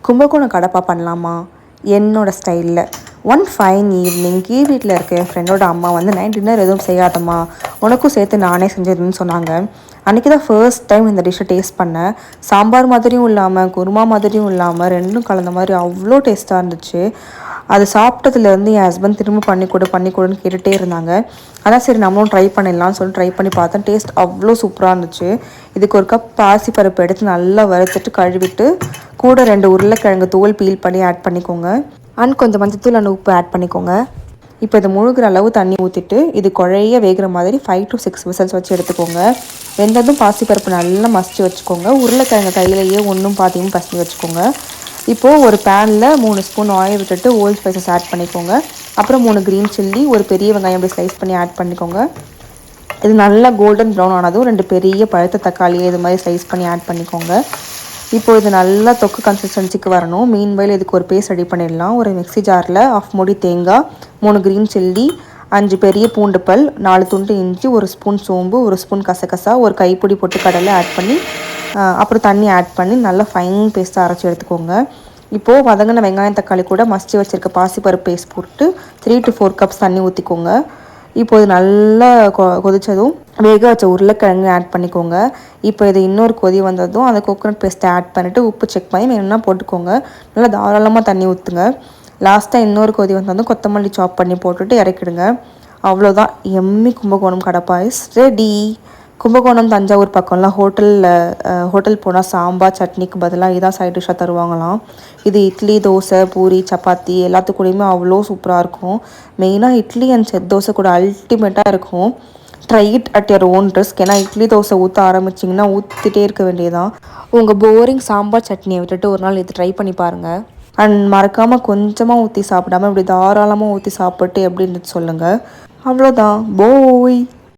கும்பகோணம் கடப்பா பண்ணலாமா என்னோடய ஸ்டைலில். ஒன் ஃபைன் ஈவினிங் கீழ் வீட்டில் இருக்க என் ஃப்ரெண்டோட அம்மா வந்து நைட் டின்னர் எதுவும் செய்யாதம்மா, உனக்கும் சேர்த்து நானே செஞ்சிருந்தேன்னு சொன்னாங்க. அன்றைக்கி தான் ஃபர்ஸ்ட் டைம் இந்த டிஷ்ஷை டேஸ்ட் பண்ணேன். சாம்பார் மாதிரியும் இல்லாமல் குருமா மாதிரியும் இல்லாமல் ரெண்டும் கலந்த மாதிரி அவ்வளோ டேஸ்ட்டாக இருந்துச்சு. அது சாப்பிட்டதுலேருந்து என் ஹஸ்பண்ட் திரும்ப பண்ணிக்கொடுன்னு கேட்டுகிட்டே இருந்தாங்க. அதான் சரி நம்மளும் ட்ரை பண்ணிடலாம்னு சொல்லி ட்ரை பண்ணி பார்த்தேன். டேஸ்ட் அவ்வளோ சூப்பராக இருந்துச்சு. இதுக்கு ஒரு கப் பாசிப்பருப்பு எடுத்து நல்லா வறுத்துட்டு கழுவிட்டு கூட 2 உருளைக்கிழங்கு தோல் பீல் பண்ணி ஆட் பண்ணிக்கோங்க. அண்ட் கொஞ்சம் மஞ்சத்தூள் அண்ட் உப்பு ஆட் பண்ணிக்கோங்க. இப்போ இது முழுகிற அளவு தண்ணி ஊற்றிட்டு இது குழைய வேகிற மாதிரி 5 to 6 விசில்ஸ் வச்சு எடுத்துக்கோங்க. வெந்ததும் பாசிப்பருப்பு நல்லா மசிச்சு வச்சுக்கோங்க. உருளைக்கிழங்கு கையிலேயே ஒன்றும் பாதியும் பசங்க வச்சுக்கோங்க. இப்போது ஒரு பேனில் 3 ஸ்பூன் ஆயில் விட்டுட்டு ஓல் ஸ்பைசஸ் ஆட் பண்ணிக்கோங்க. அப்புறம் 3 க்ரீன் சில்லி, ஒரு பெரிய வெங்காயம் அப்படி ஸ்லைஸ் பண்ணி ஆட் பண்ணிக்கோங்க. இது நல்லா கோல்டன் ப்ரௌன் ஆனதும் 2 பெரிய பழுத்த தக்காளியை இது மாதிரி ஸ்லைஸ் பண்ணி ஆட் பண்ணிக்கோங்க. இப்போது இது நல்லா தொக்கு கன்சிஸ்டன்சிக்கு வரணும். மீன்வெயில் இதுக்கு ஒரு பேஸ்ட் ரெடி பண்ணிடலாம். ஒரு மிக்ஸி ஜாரில் 1/2 மூடி தேங்காய், 3 க்ரீன் சில்லி, 5 பெரிய பூண்டு பல், 4 துண்டு இஞ்சி, 1 ஸ்பூன் சோம்பு, 1 ஸ்பூன் கசகசா, ஒரு கைப்பிடி பொட்டுக்கடலை ஆட் பண்ணி அப்புறம் தண்ணி ஆட் பண்ணி நல்லா ஃபைன் பேஸ்ட்டாக அரைச்சி எடுத்துக்கோங்க. இப்போது வதங்கின வெங்காயம் தக்காளி கூட மசிச்சு வச்சுருக்க பாசிப்பருப்பு பேஸ்ட் போட்டு 3 to 4 கப்ஸ் தண்ணி ஊற்றிக்கோங்க. இப்போது நல்லா கொதித்ததும் வேக வச்ச உருளைக்கிழங்கு ஆட் பண்ணிக்கோங்க. இப்போ இது இன்னொரு கொதி வந்ததும் அந்த கோகோனட் பேஸ்ட்டை ஆட் பண்ணிவிட்டு உப்பு செக் பண்ணி வேணும்னா போட்டுக்கோங்க. நல்லா தாராளமாக தண்ணி ஊற்றுங்க. லாஸ்ட்டாக இன்னொரு கொதி வந்ததும் கொத்தமல்லி சாப் பண்ணி போட்டுட்டு இறக்கிடுங்க. அவ்வளோதான், எம்மி கும்பகோணம் கடப்பா இஸ் ரெடி. கும்பகோணம் தஞ்சாவூர் பக்கம்லாம் ஹோட்டல் போனால் சாம்பார் சட்னிக்கு பதிலாக இதான் சைட் டிஷ்ஷாக தருவாங்களாம். இது இட்லி, தோசை, பூரி, சப்பாத்தி எல்லாத்துக்கூடையுமே அவ்வளோ சூப்பராக இருக்கும். மெயினாக இட்லி அண்ட் செட் தோசை கூட அல்டிமேட்டாக இருக்கும். Try it at your own risk. ஏன்னா இட்லி தோசை ஊற்ற ஆரம்பிச்சிங்கன்னா ஊற்றிட்டே இருக்க வேண்டியதான். உங்கள் போரிங் சாம்பார் சட்னியை விட்டுட்டு ஒரு நாள் இது ட்ரை பண்ணி பாருங்கள். அண்ட் மறக்காமல் கொஞ்சமாக ஊற்றி சாப்பிடாமல் இப்படி தாராளமாக ஊற்றி சாப்பிட்டு எப்படி இருந்துச்சு சொல்லுங்கள். அவ்வளோதான், போய்.